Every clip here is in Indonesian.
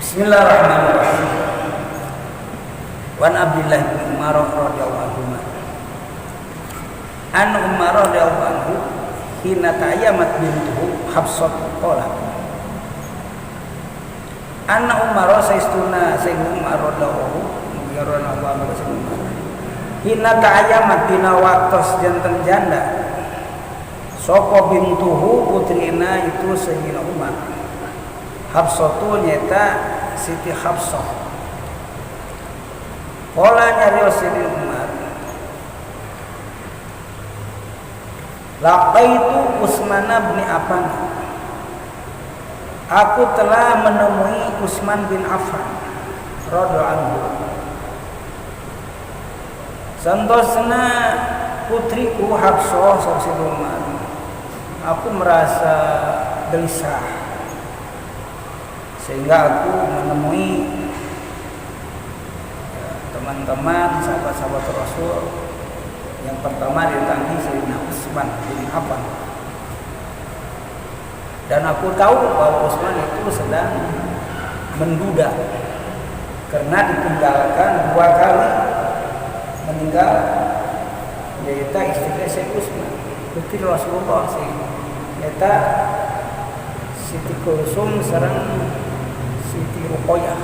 Bismillahirrahmanirrahim. Wan Abdullah bin Umar radhiyallahu anhu. An Umar radhiyallahu anhu hina ta'ayyamat bintuhu Hafsah qala. Anna Umar saistuna sayyidina Umar radhiyallahu anhu hina ta'ayyamat dina waktos janten janda sapa bintuhu putrina itu sayyidina Umar. Hafsah tu nyata Siti Hafsah. Qala nyarios sayyidina Umar, laqaitu Utsman bin Affan. Aku telah menemui Utsman bin Affan radhiyallahu anhu. Santosna putriku Hafsah sayyidina Umar. Aku merasa gelisah sehingga aku menemui teman-teman sahabat-sahabat Rasul. Yang pertama didatangi Sayyidina Utsman bin Affan. Dan aku tahu bahwa Utsman itu sedang menduda karena ditinggalkan 2 kali meninggal, yaitu istri Sayyidina Utsman, putri Rasulullah yaitu Siti Kulsum sareng Siti Ruqayyah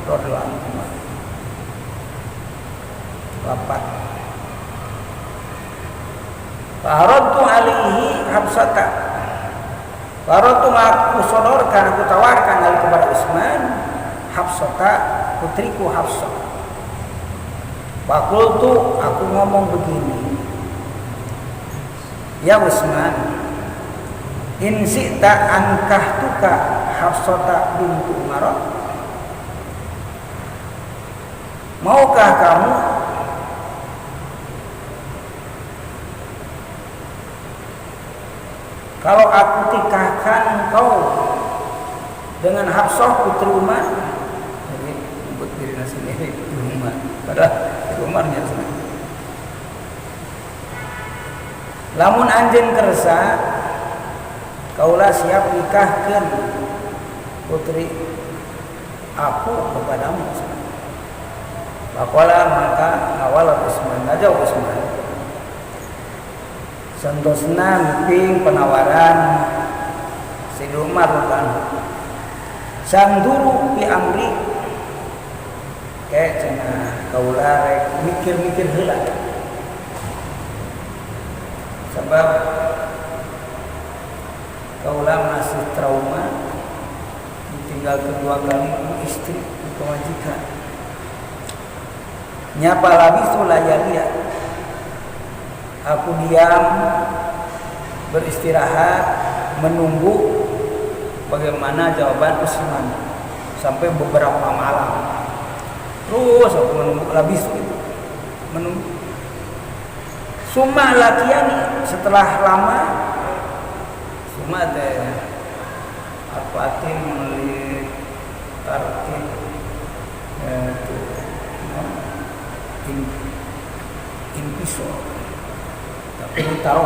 radhiyallahu anha. Bapak Faradtu alaihi Hafsata. Faradtu aku sodorkan, aku tawarkan alaihi kepada Utsman Hafsata, putriku Hafsah. Fakultu, aku ngomong begini, ya Utsman, in syi'ta ankahtuka Hafsata bintu Umar. Maukah kamu kalau aku tikahkan engkau dengan Hafsah putri Umar? Jadi buat dirinya sendiri Umar, padahal Umarnya sendiri. Lamun anjeun kersa kaulah siap nikahkan putri aku kepadamu. Bapalah maka awal Utsman aja Utsman santosna nguping penawaran Sayyidina Umar kan sanduru pi amri kayak cenah kaulah rek mikir-mikir heula sebab kaulah masih trauma ditinggal kedua kali istri di kewajiban. Nyapa labis layaliya, aku diam beristirahat menunggu bagaimana jawaban Utsman sampai beberapa malam. Terus aku menunggu labis itu menunggu. Summa lakiani, setelah lama cuma teh apatin meuli tartib itu inpiso tapi ditaruh.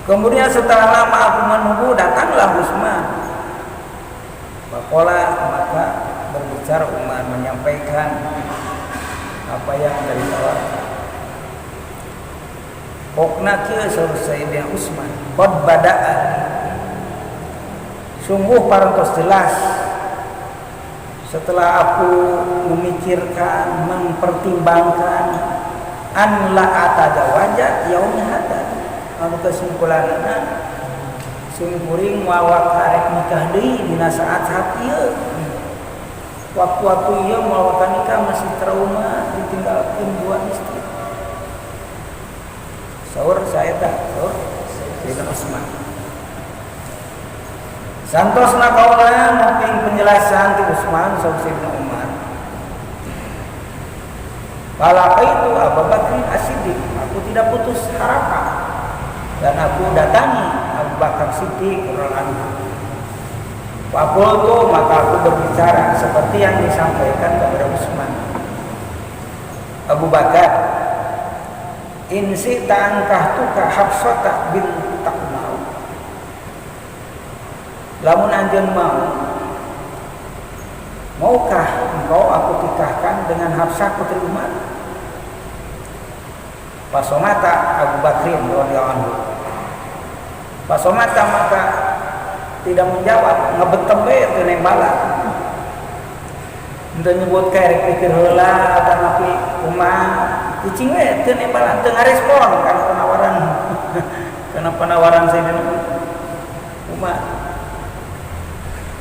Kemudian setelah lama aku menunggu datanglah Utsman. Bakola maka berbicara Umar menyampaikan apa yang dari tawarkan. Pokna kieu saur Sayyidina Utsman qad bada'a, sungguh parantos jelas setelah aku memikirkan, mempertimbangkan an la atajawaja yaumnya hada, anu kesimpulanna sungkuring moal karek nikah deui dina saat-saat ieu. Waktu-waktu ieu moal nikah masih trauma ditinggalkeun 2 istri. Saur saya tak, saur Sayyidina Utsman. Santosna kaula nguping penjelasan ti Utsman saur Sayyidina Umar. Kala itu Abu Bakar As-Siddiq, aku tidak putus harapan dan aku datangi Abu Bakar Siddiq radhiyallahu anhu. Faqultu, maka aku berbicara seperti yang disampaikan kepada Utsman. Abu Bakar, in syi'ta ankahtuka Hafsata bint Umar. Lamun anjeun mau maukah engkau aku nikahkan dengan Hafsah putri Umar? Fasomata Abu Bakrin radhiyallahu anhu. Fasomata maka tidak menjawab, ngebetem we teu nembalan. Untuk nyebut kayak pikir heula atau napi kumaha cicing we teu nembalan, teu ngarespon kan penawaran karena penawaran Sayyidina Umar.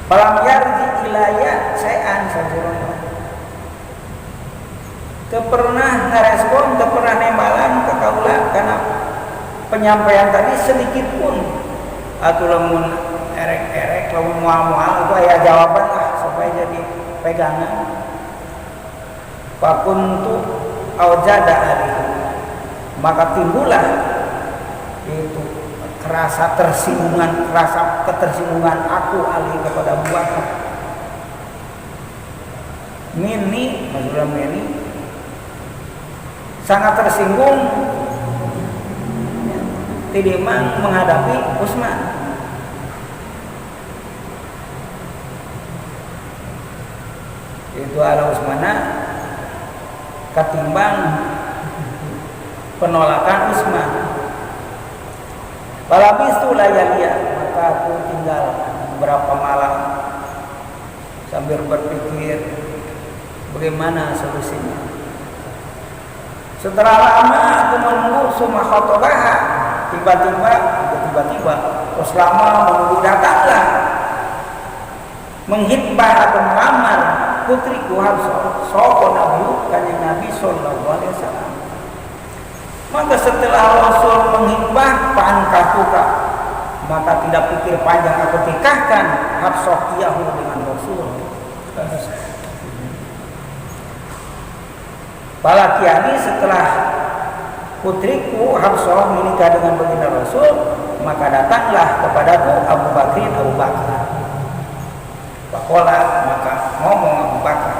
Falam yarji ilaya sayan sajurun. Teu pernah ngarespon, teu pernah nembalan ka kaula karena penyampaian tadi sedikit pun atuh lamun erek-erek lamun moal-moal itu aya jawaban lah supaya jadi pegangan. Fakuntu aujada alaihi, maka timbullah itu rasa tersinggungan, rasa ketersinggungan aku alih kepada Abu Bakar. Mini, maksudnya Mini sangat tersinggung tidimang menghadapi Utsman. Itu ala Utsmana ketimbang penolakan Utsman. Falabistu layaliya, maka aku tinggal beberapa malam sambil berpikir bagaimana solusinya. Setelah lama aku menunggu summa khotobaha, tiba-tiba terus lama menunggu datanglah menghitbah atau melamar putriku Hafsah sapa Nabi kanjeng Nabi sallallahu alaihi wasallam. Maka setelah Rasul menghitbah pankahtuka, maka tidak pikir panjang aku nikahkan Hafsah iyahu dengan Rasul. Balakiani setelah putriku Hafsah menikah dengan baginda Rasul, maka datanglah kepadaku Abu Bakrin Abu Bakar. Faqala, maka ngomong Abu Bakar,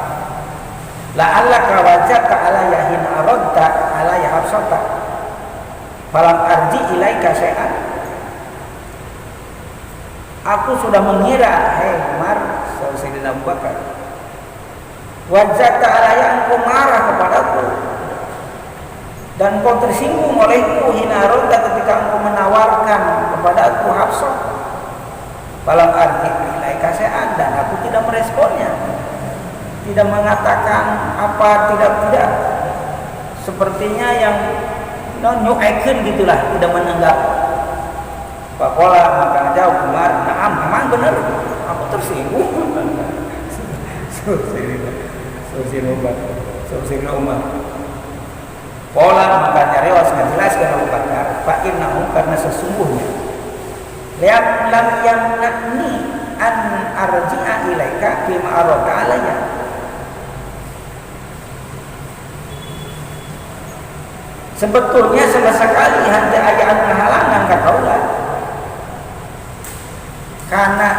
la'allaka wajadta alayya hin aradta alayya Hafsata falam arji ilaika syai'an. Aku sudah mengira, hei Umar, Sayyidina Abu Bakar, wajadta alayya, engkau marah kepadaku dan kau tersinggung olehku hina aradta ketika engkau menawarkan kepadaku Hafsah. Falam arji ilaika syai'an, dan aku tidak meresponnya, tidak mengatakan apa, tidak sepertinya yang nyuekeun gitulah, tidak menanggap. Faqala, maka jawab Umar, "Na'am, memang benar, aku tersinggung." Sayyidina Umar. Qala, maka nyarios ngajelaskeun Abu Bakar, fa innahu, karena sesungguhnya lam yamna'ni an arji'a ilaika bima arada alayya. Sebetulnya sama sekali hanya ayat halangan ka kaula karena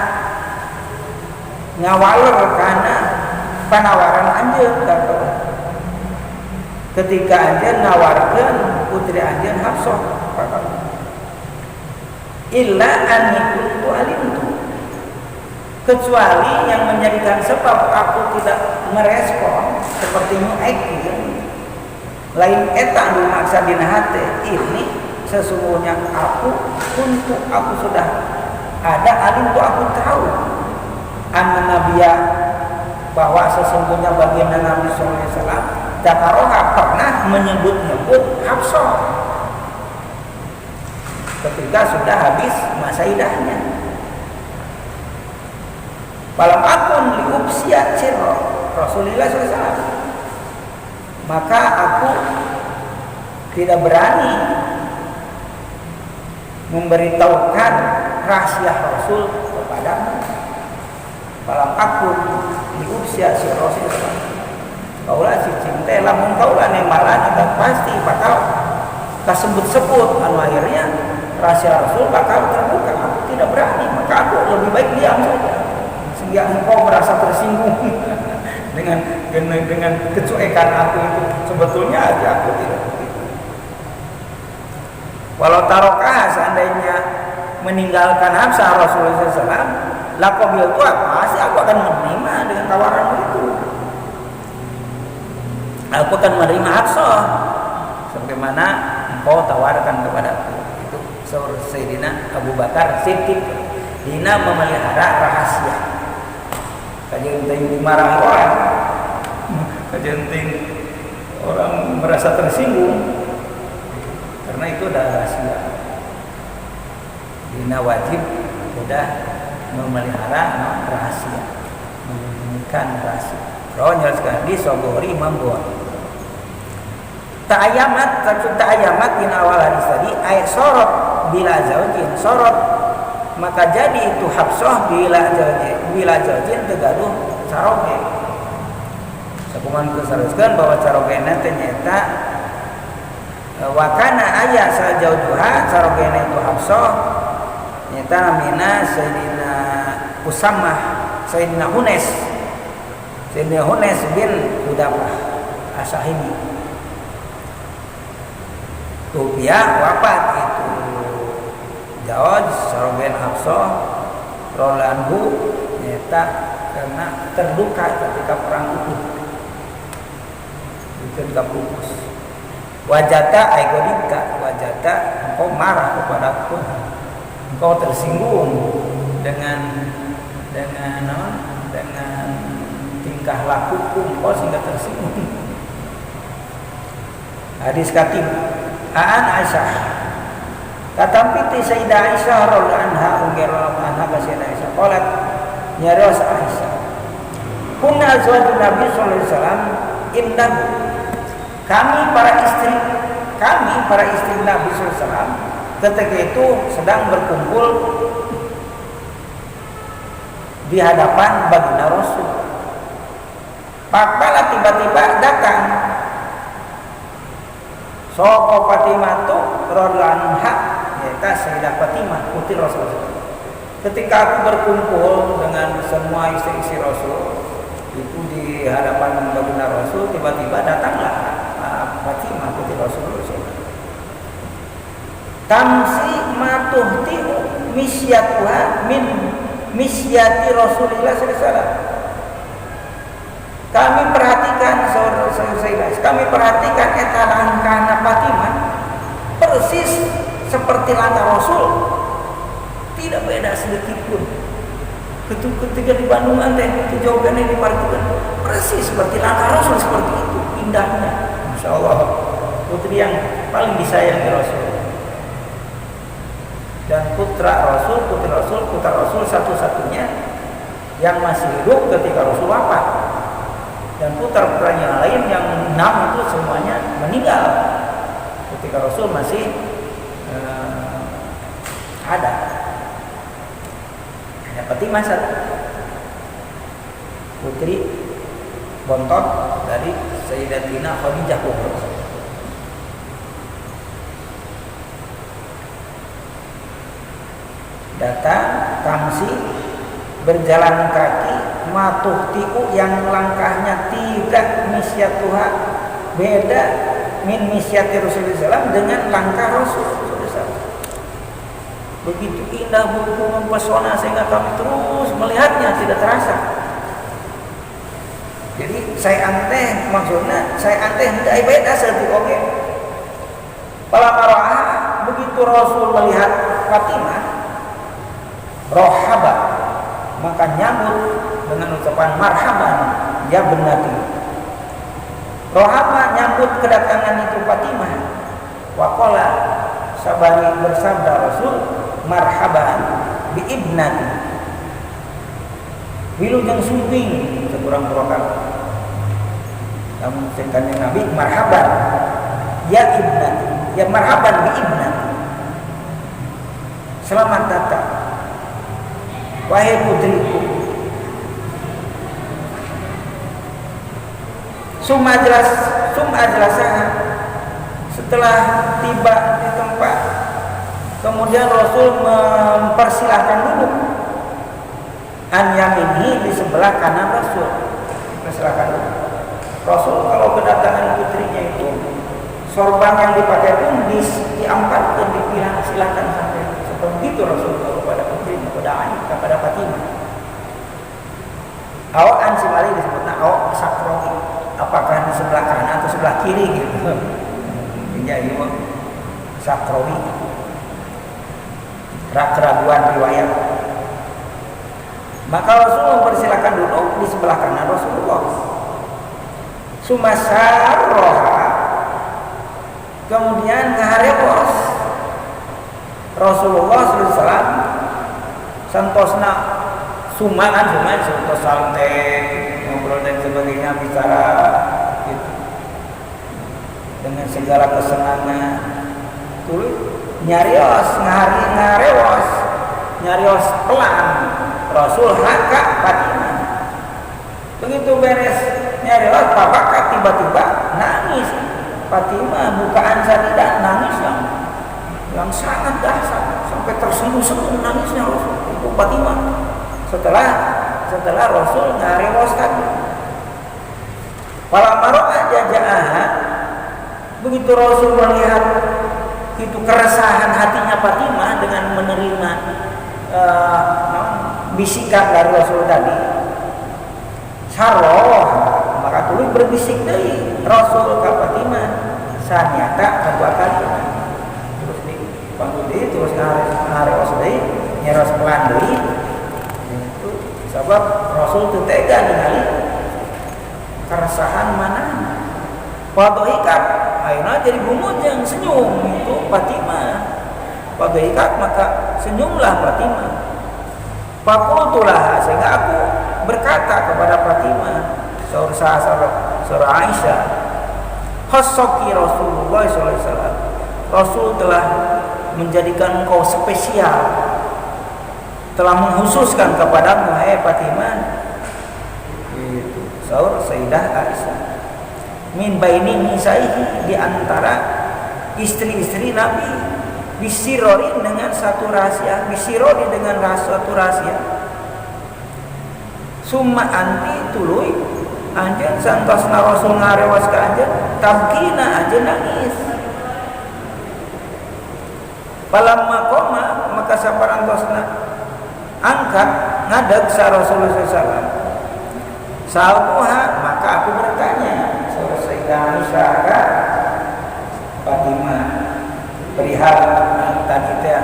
ngawaler karena penawaran anjeun ka kaula. Ketika anjeun nawarkeun putri anjeun Hafsah ka kaula. Illa anni kuntu alimtu, kecuali yang menjadikan sebab aku tidak merespon seperti nyuekeun lain eta anu maksa dina hate ini, sesungguhnya aku sudah ada alimtu, aku tahu anna nabiya, bahwa sesungguhnya baginda Nabi sallallahu alaihi wasallam dzakaroha, pernah menyebut-nyebut Hafsah ketika sudah habis masa idahnya. Falam akun liubsiya sirra Rasulullah SAW, maka aku tidak berani memberitahukan rahasia Rasul kepadamu. Falam akun liubsiya sirra Rasulullah, kaulah si cinta lamun kaulah nemalan atau pasti bakal kasebut-sebut anu akhirnya rahasia Rasul bakal terbuka. Aku tidak berani, maka aku lebih baik diam saja sehingga engkau merasa tersinggung dengan kecuekan aku itu. Sebetulnya aja aku tidak begitu. Walau tarokah, seandainya meninggalkan Hafsah Rasulullah SAW Lakobil itu apa sih? Aku akan menerima dengan tawaran itu. Aku akan menerima Hafsah sebagaimana engkau tawarkan kepadaku. Itu Sayyidina Abu Bakar Siddiq. Dina memelihara rahasia. Kajian dimarahi orang. Kajian orang merasa tersinggung karena itu adalah rahasia. Dina wajib sudah memelihara rahasia, menyembunyikan rahasia. Rawanya sekali Sobori Imam Bukhari. Ta'ayamat dina awal hadis tadi ayat sorot bila zaujin sorot, maka jadi itu Hafsah bila zaujin tegaduh saroge. Sakuman kesaruskan bahwa saroge nanti nyata wakana ayat sajaujuha saroge itu Hafsah nyata namina Sayyidina Usamah Sayyidina Hunes bin Hudafah As-Sahibi. Tupia wafat itu Jawad Sarogen Hafsah Rolanhu nyata karena terluka ketika perang Uhud. Ketika pupus. Wajata aigodika, wajata engkau marah kepadaku, engkau tersinggung dengan tingkah lakuku, engkau sehingga tersinggung. Hadis katib Aan Aisyah. Katampi ti Sayyidah Aisyah radhiyallahu anha unggeron anha ka Sayyidah Aisyah. Qalat nyaros Aisyah. Kunna azwajun Nabi sallallahu alaihi wasallam indah. Kami para istri Nabi sallallahu alaihi wasallam ketika itu sedang berkumpul di hadapan baginda Rasul. Pakala tiba-tiba datang Soko Fatimah tu radhiyallahu anha, yaitu Sayyidah Fatimah putri Rasulullah. Ketika aku berkumpul dengan semua istri-istri Rasul itu di hadapan baginda Rasul, tiba-tiba datanglah Fatimah putri Rasulullah. Tamsi matuhti misyatuha min misyati Rasulullah sallallahu alaihi wasallam. Kami perhatikan saudara-saudara, kami perhatikan eta langkahna Fatimah persis seperti langkah Rasul, tidak beda sedikit pun. Ketika di Bandung teh itu jawabannya dipartikan persis seperti langkah Rasul, seperti itu indahnya. Masya Allah, putri yang paling disayangi Rasul dan putra Rasul satu-satunya yang masih hidup ketika Rasul wafat. Dan putra-putranya lain yang 6 itu semuanya meninggal ketika Rasul masih ada. Hanya Fatimah satu putri bontot dari Sayyidatina Khadijah Kubra. Datang tamsi berjalan kaki matuh tiku yang langkahnya tidak misyatuha beda min misyati Rasulullah SAW dengan langkah Rasul SAW. Begitu indah, begitu mempesona sehingga kami terus melihatnya tidak terasa. Jadi maksudnya saya tidak beda seperti oke. Pala maroha begitu Rasul melihat Fatimah rohaba maka nyambut dengan ucapan marhaban ya benati. Rohama nyambut kedatangan itu Fatimah. Waqala sabari bersabda Rasul marhaban bi ibnati. Wilujeng sumping sekurang kurang. Namun sekalian Nabi marhaban ya ibnati, ya marhaban bi ibnati. Selamat datang wahai putriku. Sum ajlasah setelah tiba di tempat, kemudian Rasul mempersilahkan duduk an yaminihi di sebelah kanan Rasul. Persilahkan duduk. Rasul kalau kedatangan putrinya itu sorban yang dipakai pun diangkat dan dibilang silakan sampai seperti itu Rasul kepada putrinya, kepada Fatimah. Awak ansimali disebutnya awak sakrowi. Apakah di sebelah kanan atau sebelah kiri gitu. Jadi sakrowi. Keraguan riwayat. Maka Rasul mempersilakan duduk di sebelah kanan Rasulullah. Sumasarroha. Kemudian ngaharepos Rasulullah SAW santosna sumaan santos santai ngobrol dan sebagainya, bicara gitu, dengan segala kesenangan. Tulis nyarios nyarios pelan Rasul haka Fatimah. Begitu beres nyarios papaka tiba-tiba nangis. Fatimah bukaan tidak nangis yang sangat dahsyat sampai tersenyum-senyum nangisnya Rasul. Itu Fatimah setelah Rasul ngarewas tadi. Para maro'a jaja'aha, begitu Rasul melihat itu keresahan hatinya Fatimah dengan menerima bisikan dari Rasul tadi, saroh, maka tuluy berbisik deui Rasul ka Fatimah sanyata kedua kali. Terus dipanggil deui, terus ngarewas deui, nyeros pelan deui. Itu sebab Rasul teu tega ningali keresahan mana. Fadhikat, ayeuna jadi gumujeng senyum itu Fatimah. Fadhikat maka senyumlah Fatimah. Faqultulah, sehingga aku berkata kepada Fatimah, surah Aisyah, khassaki Rasulullah SAW, Rasul telah menjadikan engkau spesial, telah menghususkan kepadamu hai Fatimah. Itu saur Sayyidah Aisyah, min baini nisaihi, di antara istri-istri Nabi, bisirorin dengan satu rahasia, bisirori dengan satu rahasia. Summa anti tuluy anjeun santosna Rasul ngarewas ka anjeun tabkina anjeun nangis. Palamma qoma maka saparantosna angkat ngadeg sa Rasulullah SAW. Sa'altuha, maka aku bertanya saudara Sayyidah Aisyah ka Fatimah perihal tadi teh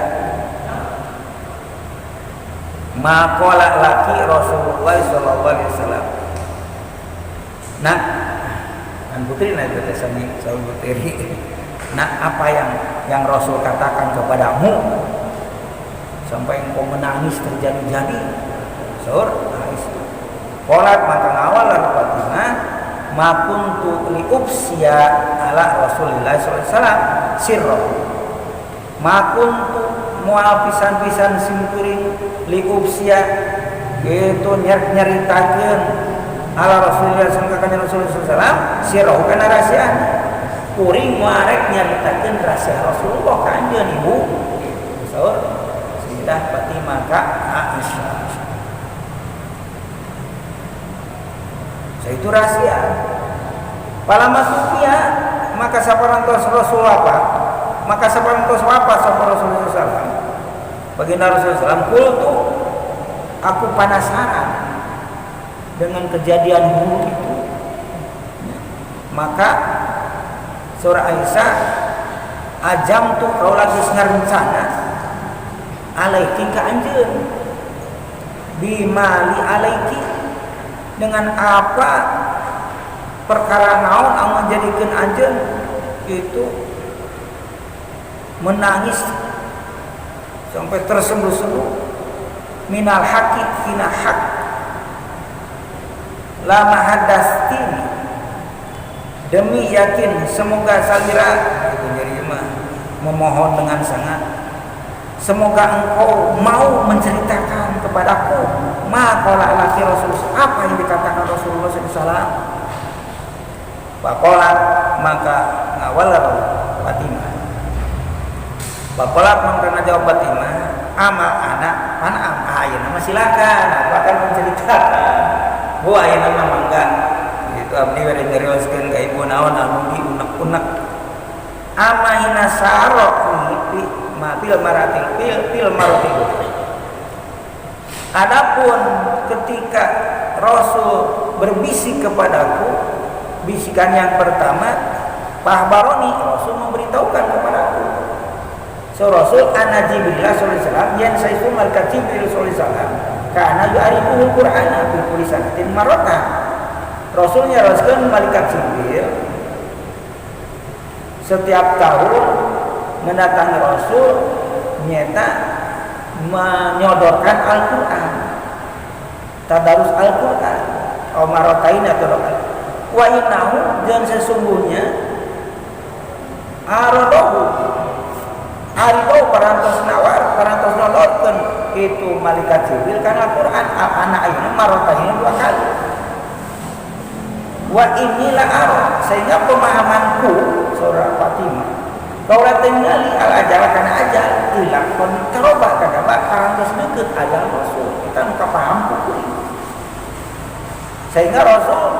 maqala laki Rasulullah sallallahu alaihi wasallam. Nah, kan putri nah itu sami saul putri. Nah, apa yang Rasul katakan kepadamu sampai engkau menangis terjadi-jadi? Saur Aisyah. Qolat maka ngawal Fatimah, ma kuntu li ubsiya ala Rasulillah sallallahu alaihi wasallam sirra. Ma kuntu moal pisan-pisan simkuring li ubsiya itu nyaritakeun ala Rasulullah sallallahu alaihi wasallam sirra kana rahasia. Kuring muarek nyaritakeun rahasia Rasulullah ka anjeun ibu. Saur Sayyidah Fatimah ka Aisyah. Itu rahasia. Palamma tufiya maka saparantos Rasul apa? Maka saparantos apa sapa Rasulullah SAW? Baginda Rasulullah SAW, kultu, aku penasaran dengan kejadian buruk itu. Maka surah Aisyah, ajam tuh kau lagi ngarencana alaiki ka anjeun bimali alaiki, dengan apa perkara naon anu menjadikan anjeun itu menangis sampai tersenduh-senduh minal haqi fina haq lama hadastini, demi yakin semoga salira itu jadi mah memohon dengan sangat, semoga engkau mau menceritakan kepadaku maqala laki Rasul, apa yang dikatakan Rasulullah SAW. Faqalat maka ngawal Fatimah. Faqalat maka jawab Fatimah, amal anak panam ayeuna mah silakan, aku akan menceritakan. Bu ayeuna mah mangga. Itu abdi bari ngerioskeun ka ibu naon anu diunek-unek. Amahina sarok fi mabil maratil fil maratil. Adapun ketika Rasul berbisik kepadaku, bisikan yang pertama, fahbaroni, Rasul memberitahukan kepadaku. So Rasul ana Jibril sallallahu alaihi wasallam yang saifu malaikat Jibril sallallahu alaihi wasallam kana yu'arifuhul Qur'ana fi kulli sanatin marratan. Rasul nyaroskeun malaikat Jibril setiap tahun mendatangi Rasul nyata menyodorkan Al-Qur'an. Tadarus Al-Qur'an au marratain atau wa innahu dan sesungguhnya aradohu aribau parantos nawar parantos nolotkeun itu malaikat Jibril kana Al-Qur'an anak ayeuna marratain 2 kali. Wa inilah arah sehingga pemahamanku saudara Fatimah kaulah tinggali al-ajal kana ajal ilang kon terobah kana parantos deukeut ajal Rasul kita nu kapaham kudu sehingga Rasul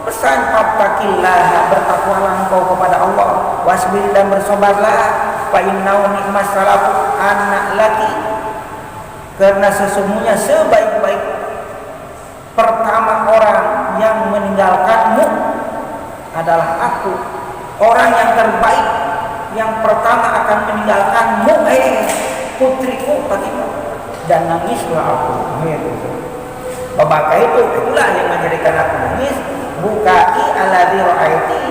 pesan fattaqillah bertakwalah engkau kepada Allah wasbir dan bersabarlah fa innahu ni'mas salafu anak laki karena sesungguhnya sebaik-baik pertama orang yang meninggalkanmu adalah aku. Orang yang terbaik yang pertama akan meninggalkanmu putriku Fatimah dan nangislah aku. Maka itulah yang menjadikan aku nangis. Bukai alladzi ra'aiti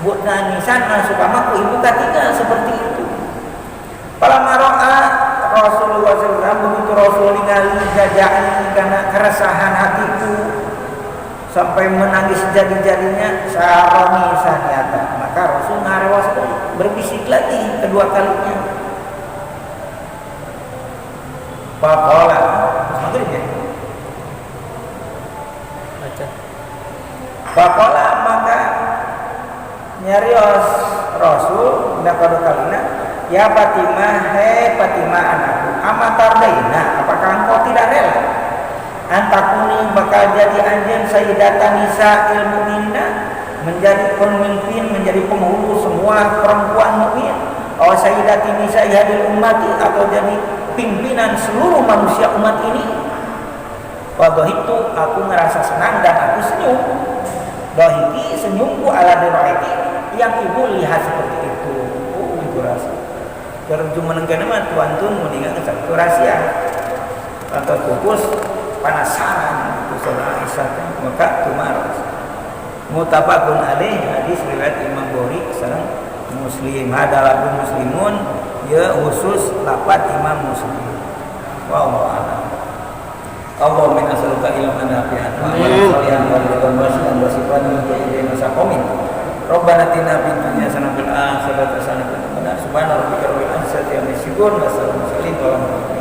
buat nangisan supamaku ibu ketika seperti itu. Falamma ra'a Rasulullah SAW begitu Rasul ningali jajaan karena keresahan hatiku sampai menangis jadi-jadinya saroni saniata maka Rasul ngarewas berbisik lagi kedua kalinya. Faqala maghrib ya. Baca. Faqala maka nyarios Rasul ndak kedua kalina ya Fatimah, Fatimah anakku, amatardaina, apakah engkau tidak rela? Antakuni bakal jadi anjen sayyidatan nisa'il mu'minina, menjadi pemimpin, menjadi penghulu semua perempuan mukmin. Oh sayyidati nisa'i hadil ummati, atau jadi pimpinan seluruh manusia umat ini. Pada itu aku merasa senang dan aku senyum. Dohiki senyumku ala diraiti yang ibu lihat seperti itu. Oh itu rasa. Cuma nengkena mah tuan-tuan meninggal ke satu rahasia atau kupus penasaran itu saudara Aisyah maka tumaros mutabakun alaih hadis riwayat Imam Bukhari sareng Muslim hadalah muslimun ya khusus lapat Imam Muslim wallahu a'lam. Allahumma nas'aluka ilman nafi'an wa amalan shalihan wa rizqan wasi'an wa sifatan min saqamin. Rabbana atina fid dunya hasanatan wa fil akhirati hasanatan wa qina adzabannar. Subhana rabbika rabbil izzati amma yasifun wa salamun alal mursalin.